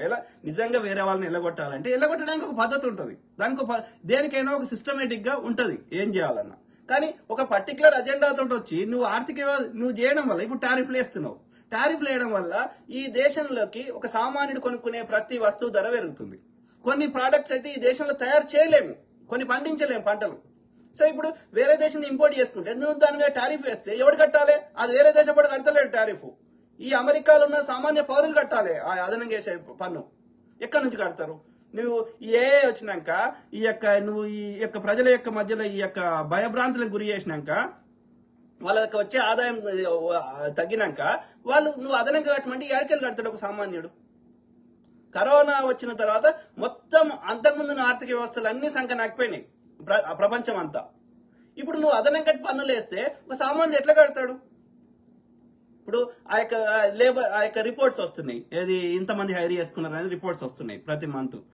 ఎల్లగొట్టవు. ఎలా నిజంగా వేరే వాళ్ళని ఎల్లగొట్టాలంటే ఎల్లగొట్టడానికి ఒక పద్ధతి ఉంటుంది. దానికి దేనికైనా ఒక సిస్టమేటిక్ గా ఉంటది ఏం చేయాలన్నా. కానీ ఒక పర్టికులర్ అజెండాతో వచ్చి నువ్వు నువ్వు చేయడం వల్ల ఇప్పుడు టారిఫ్లు వేస్తున్నావు. టారిఫ్లు వేయడం వల్ల ఈ దేశంలోకి ఒక సామాన్యుడు కొనుక్కునే ప్రతి వస్తువు ధర పెరుగుతుంది. కొన్ని ప్రోడక్ట్స్ అయితే ఈ దేశంలో తయారు చేయలేము, కొన్ని పండించలేము పంటలు. సో ఇప్పుడు వేరే దేశం ఇంపోర్ట్ చేసుకుంటే నువ్వు దాని మీద టారిఫ్ వేస్తే ఎవడు కట్టాలి? అది వేరే దేశం కూడా కడతలేడు టారిఫ్. ఈ అమెరికాలో ఉన్న సామాన్య పౌరులు కట్టాలి ఆ అదనంగా వేసే పన్ను. ఎక్కడి నుంచి కడతారు? నువ్వు ఈ ఏఐ వచ్చినాక నువ్వు ఈ యొక్క ప్రజల యొక్క మధ్యలో ఈ యొక్క భయభ్రాంతులకు గురి చేసినాక వాళ్ళకి వచ్చే ఆదాయం తగ్గినాక నువ్వు అదనంగా కట్టమంటే ఏడకెళ్ళి కడతాడు ఒక సామాన్యుడు? కరోనా వచ్చిన తర్వాత మొత్తం అంతకుముందున్న ఆర్థిక వ్యవస్థలు అన్ని సంఖ్య నాకిపోయినాయి ప్రపంచం అంతా. ఇప్పుడు నువ్వు అదనంగా పన్నులు వేస్తే ఒక సామాన్యుడు ఎట్లా కడతాడు? ఇప్పుడు ఆ యొక్క రిపోర్ట్స్ వస్తున్నాయి, ఏది ఇంతమంది హైర్ చేసుకున్నారు అనేది రిపోర్ట్స్ వస్తున్నాయి ప్రతి మంత్.